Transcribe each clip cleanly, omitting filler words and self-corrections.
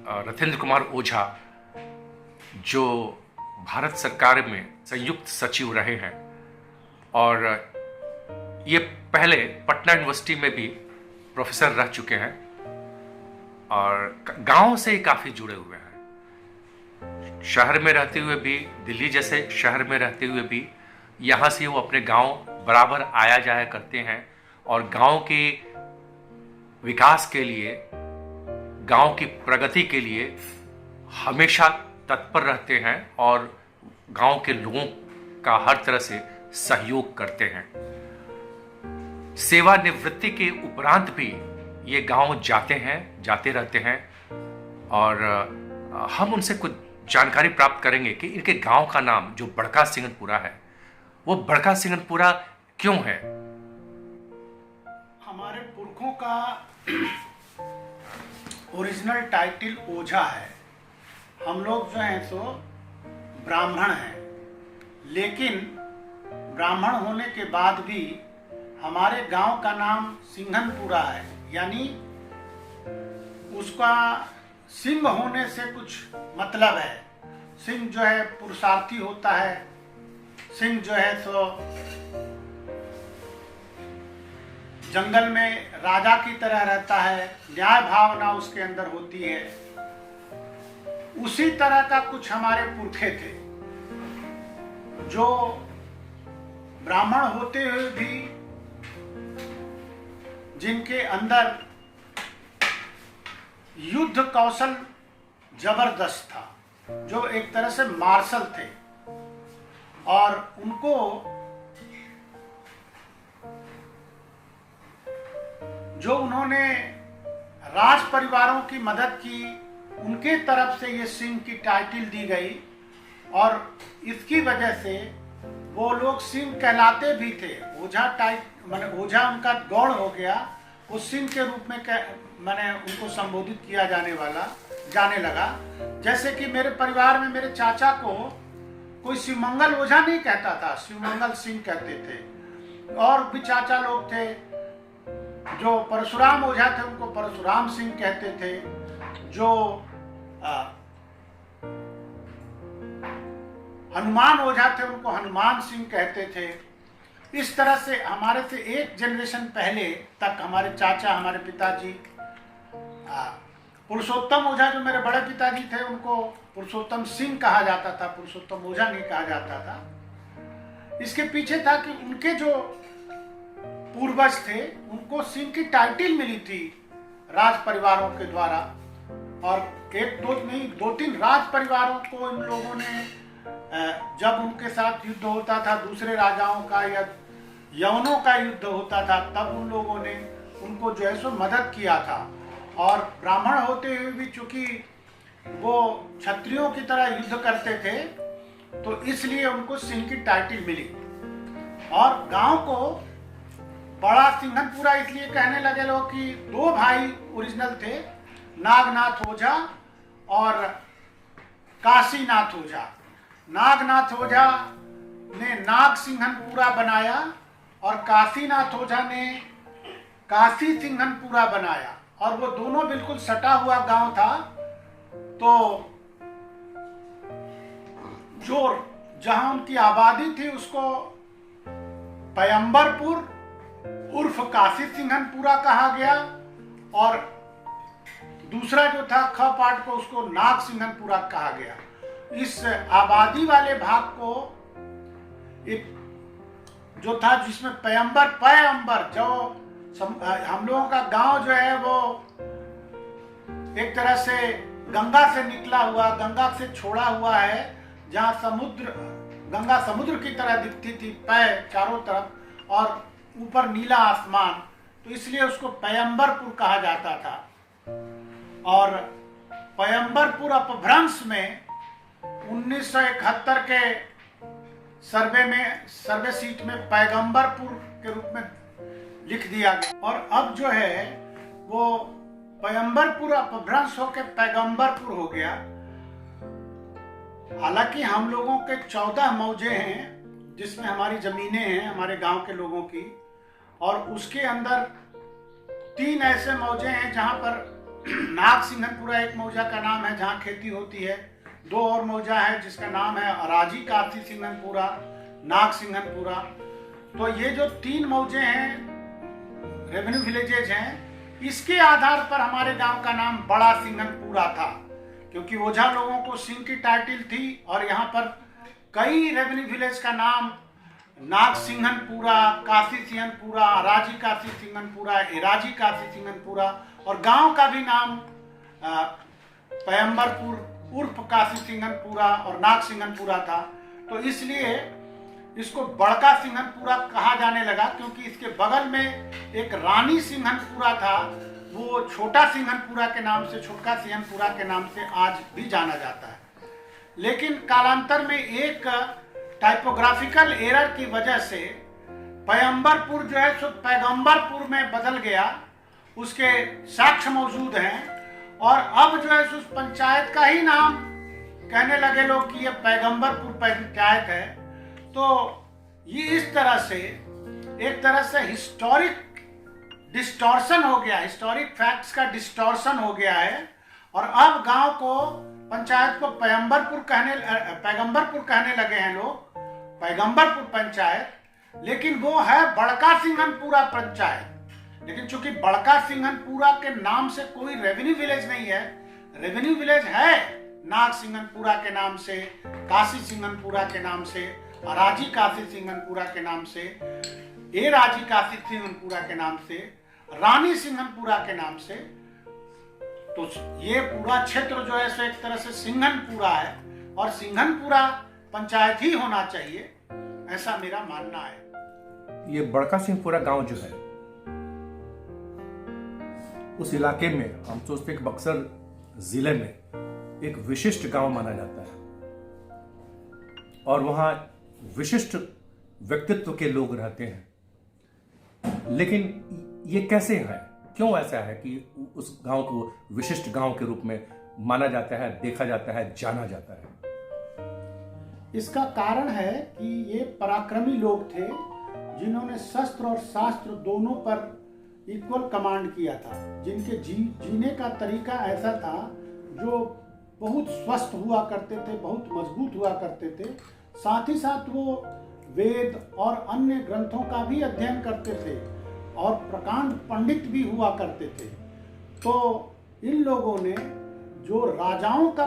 रथेंद्र कुमार ओझा, जो भारत सरकार में संयुक्त सचिव रहे हैं और ये पहले पटना यूनिवर्सिटी में भी प्रोफेसर रह चुके हैं और गांव से काफ़ी जुड़े हुए हैं। शहर में रहते हुए भी, दिल्ली जैसे शहर में रहते हुए भी, यहाँ से वो अपने गांव बराबर आया जाया करते हैं और गांव के विकास के लिए, गांव की प्रगति के लिए हमेशा तत्पर रहते हैं और गांव के लोगों का हर तरह से सहयोग करते हैं। सेवानिवृत्ति के उपरांत भी ये गांव जाते रहते हैं और हम उनसे कुछ जानकारी प्राप्त करेंगे कि इनके गांव का नाम जो बड़का सिंगनपुरा है, वो बड़का सिंगनपुरा क्यों है। हमारे पुरखों का ओरिजिनल टाइटल ओझा है। हम लोग जो हैं सो ब्राह्मण हैं, लेकिन ब्राह्मण होने के बाद भी हमारे गांव का नाम सिंघनपुरा है, यानी उसका सिंह होने से कुछ मतलब है। सिंह जो है पुरुषार्थी होता है, सिंह जो है सो जंगल में राजा की तरह रहता है, न्याय भावना उसके अंदर होती है। उसी तरह का कुछ हमारे पुरखे थे जो ब्राह्मण होते हुए भी जिनके अंदर युद्ध कौशल जबरदस्त था, जो एक तरह से मार्शल थे और उनको जो उन्होंने राज परिवारों की मदद की, उनके तरफ से ये सिंह की टाइटल दी गई और इसकी वजह से वो लोग सिंह कहलाते भी थे। ओझा माने ओझा उनका गौड़ हो गया, वो सिंह के रूप में माने उनको संबोधित किया जाने लगा। जैसे कि मेरे परिवार में मेरे चाचा को कोई शिवमंगल ओझा नहीं कहता था, शिवमंगल सिंह कहते थे। और भी चाचा लोग थे जो परशुराम ओझा थे, उनको परशुराम सिंह कहते थे। जो हनुमान ओझा थे, उनको हनुमान सिंह कहते थे। इस तरह से हमारे से एक जनरेशन पहले तक हमारे चाचा, हमारे पिताजी, पुरुषोत्तम ओझा जो मेरे बड़े पिताजी थे, उनको पुरुषोत्तम सिंह कहा जाता था, पुरुषोत्तम ओझा नहीं कहा जाता था। इसके पीछे था कि उनके जो पूर्वज थे उनको सिंह की टाइटल मिली थी राज परिवारों के द्वारा, और एक दो नहीं, 2-3 राज परिवारों को इन लोगों ने, जब उनके साथ युद्ध होता था दूसरे राजाओं का या यवनों का युद्ध होता था, तब उन लोगों ने उनको जो है सो मदद किया था। और ब्राह्मण होते हुए भी चूंकि वो क्षत्रियों की तरह युद्ध करते थे, तो इसलिए उनको सिंह की टाइटल मिली। और गांव को बड़ा सिंघनपुरा इसलिए कहने लगे लोग कि 2 भाई ओरिजिनल थे, नागनाथ ओझा और काशीनाथ ओझा। नागनाथ ओझा ने नाग सिंघनपुरा बनाया और काशीनाथ ओझा ने काशी सिंघनपुरा बनाया, और वो दोनों बिल्कुल सटा हुआ गांव था। तो जो जहां उनकी आबादी थी उसको पैगंबरपुर उर्फ काशी सिंघनपुरा कहा गया, और दूसरा जो था ख पाट को, उसको नाग सिंघनपुरा कहा गया। इस आबादी वाले भाग को एक जो था जिसमें पैगंबर जो हम लोगों का गांव जो है वो एक तरह से गंगा से निकला हुआ, गंगा से छोड़ा हुआ है, जहां गंगा समुद्र की तरह दिखती थी चारों तरफ और ऊपर नीला आसमान, तो इसलिए उसको पैगंबरपुर कहा जाता था। और पैगंबरपुर अपभ्रंश में 1971 के सर्वे सीट में पैगंबरपुर के रूप में लिख दिया गया, और अब जो है वो पैगंबरपुर अपभ्रंश होकर पैगंबरपुर हो गया। हालांकि हम लोगों के 14 मौजे हैं जिसमें हमारी जमीनें हैं हमारे गांव के लोगों की, और उसके अंदर 3 ऐसे मौजे हैं जहां पर नाग सिंघनपुरा एक मौजा का नाम है जहाँ खेती होती है। दो और मौजा है जिसका नाम है अराजी काशी सिंघनपुरा, नाग सिंघनपुरा। तो ये जो 3 मौजे हैं, रेवेन्यू विलेजेज हैं, इसके आधार पर हमारे गांव का नाम बड़ा सिंघनपुरा था, क्योंकि ओझा लोगों को सिंह की टाइटल थी। और यहाँ पर कई रेवेन्यू विलेज का नाम नाग सिंघनपुरा, काशी सिंघनपुरा, अराजी काशी सिंघनपुरा, एराजी काशी सिंघनपुरा, और गांव का भी नाम पैगंबरपुर उर्फ काशी सिंघनपुरा और नाग सिंघनपुरा था। तो इसलिए इसको बड़का सिंघनपुरा कहा जाने लगा, क्योंकि इसके बगल में एक रानी सिंघनपुरा था, वो छोटा सिंघनपुरा के नाम से, छोटका सिंघनपुरा के नाम से आज भी जाना जाता है। लेकिन कालांतर में एक टाइपोग्राफिकल एरर की वजह से पैगंबरपुर जो है सो पैगंबरपुर में बदल गया, उसके साक्ष्य मौजूद हैं। और अब जो है उस पंचायत का ही नाम कहने लगे लोग कि ये पैगंबरपुर पंचायत है। तो ये इस तरह से एक तरह से हिस्टोरिक डिस्टॉर्शन हो गया, हिस्टोरिक फैक्ट्स का डिस्टॉर्शन हो गया है। और अब गांव को, पंचायत को पैगंबरपुर कहने लगे हैं लोग, पैगंबरपुर पंचायत। लेकिन वो है बड़का सिंघनपुरा पंचायत। लेकिन चूंकि बड़का सिंघनपुरा के नाम से कोई रेवेन्यू विलेज नहीं है, रेवेन्यू विलेज है नाग सिंघनपुरा के नाम से, काशी सिंघनपुरा के नाम से, अराजी काशी सिंघनपुरा के नाम से, एराजी काशी सिंघनपुरा के नाम से, रानी सिंघनपुरा के नाम से। तो ये पूरा क्षेत्र जो है सो एक तरह से सिंघनपुरा है, और सिंघनपुरा पंचायत ही होना चाहिए, ऐसा मेरा मानना है। ये बड़का सिंहपुरा गांव जो है, उस इलाके में हम सोचते हैं कि बक्सर जिले में एक विशिष्ट गांव माना जाता है, और वहां विशिष्ट व्यक्तित्व के लोग रहते हैं। लेकिन ये कैसे है, क्यों ऐसा है कि उस गांव को विशिष्ट गांव के रूप में माना जाता है, देखा जाता है, जाना जाता है? इसका कारण है कि ये पराक्रमी लोग थे जिन्होंने शस्त्र और शास्त्र दोनों पर इक्वल कमांड किया था, जिनके जीने का तरीका ऐसा था जो बहुत स्वस्थ हुआ करते थे, बहुत मजबूत हुआ करते थे। साथ ही साथ वो वेद और अन्य ग्रंथों का भी अध्ययन करते थे और प्रकांड पंडित भी हुआ करते थे। तो इन लोगों ने जो राजाओं का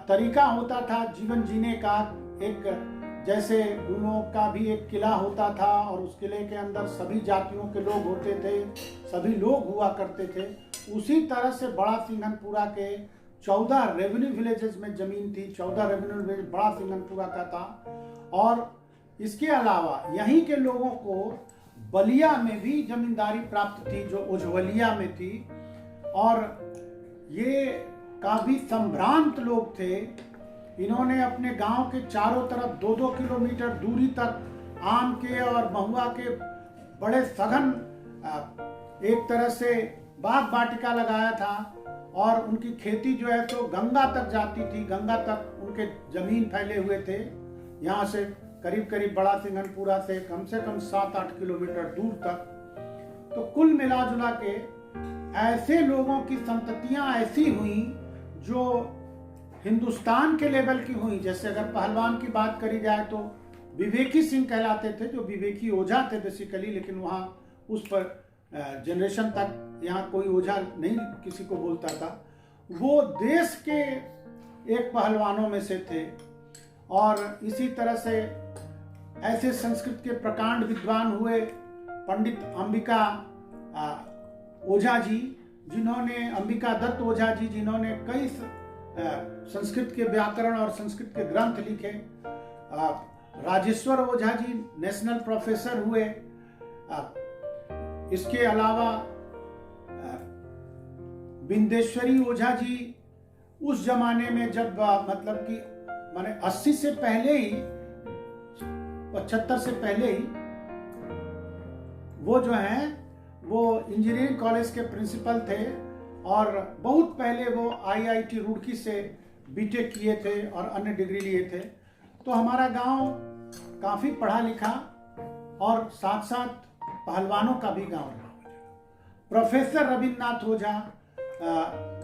तरीका होता था जीवन जीने का, एक जैसे उन लोगों का भी एक किला होता था और उस किले के अंदर सभी जातियों के लोग होते थे, सभी लोग हुआ करते थे, उसी तरह से बड़ा सिंघनपुरा के 14 रेवेन्यू विलेजेस में जमीन थी। 14 रेवेन्यू विलेज बड़ा सिंघनपुरा का था। और इसके अलावा यहीं के लोगों को बलिया में भी जमींदारी प्राप्त थी, जो उज्ज्वलिया में थी। और ये काफी संभ्रांत लोग थे। इन्होंने अपने गांव के चारों तरफ 2-2 किलोमीटर दूरी तक आम के और महुआ के बड़े सघन एक तरह से बाग वाटिका लगाया था। और उनकी खेती जो है तो गंगा तक जाती थी, गंगा तक उनके जमीन फैले हुए थे। यहाँ से करीब करीब बड़ा सिंघनपुरा से कम 7-8 किलोमीटर दूर तक। तो कुल मिला जुला के ऐसे लोगों की संततियां ऐसी हुई जो हिंदुस्तान के लेवल की हुई। जैसे अगर पहलवान की बात करी जाए तो विवेकी सिंह कहलाते थे, जो विवेकी ओझा थे बेसिकली, लेकिन वहाँ उस पर जनरेशन तक यहाँ कोई ओझा नहीं किसी को बोलता था। वो देश के एक पहलवानों में से थे। और इसी तरह से ऐसे संस्कृत के प्रकांड विद्वान हुए पंडित अंबिका ओझा जी, जिन्होंने, अंबिका दत्त ओझा जी, जिन्होंने कई संस्कृत के व्याकरण और संस्कृत के ग्रंथ लिखे। राजेश्वर ओझा जी नेशनल प्रोफेसर हुए। इसके अलावा बिंदेश्वरी ओझा जी उस जमाने में जब मतलब कि माने 80 से पहले ही, 75 से पहले ही वो जो हैं वो इंजीनियरिंग कॉलेज के प्रिंसिपल थे। और बहुत पहले वो IIT रुड़की से बीटेक किए थे और अन्य डिग्री लिए थे। तो हमारा गांव काफ़ी पढ़ा लिखा और साथ साथ पहलवानों का भी गांव रहा। प्रोफेसर रविन्द्रनाथ ओझा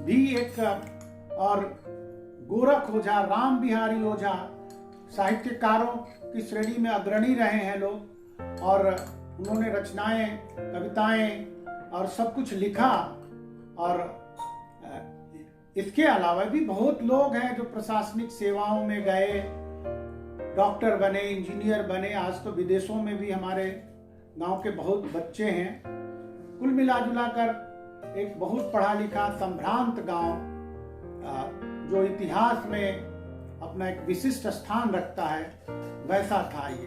भी एक और गोरख ओझा, राम बिहारी ओझा साहित्यकारों की श्रेणी में अग्रणी रहे हैं लोग, और उन्होंने रचनाएं, कविताएं और सब कुछ लिखा। और इसके अलावा भी बहुत लोग हैं जो प्रशासनिक सेवाओं में गए, डॉक्टर बने, इंजीनियर बने। आज तो विदेशों में भी हमारे गांव के बहुत बच्चे हैं। कुल मिला जुला कर एक बहुत पढ़ा लिखा संभ्रांत गांव जो इतिहास में अपना एक विशिष्ट स्थान रखता है, वैसा था ये।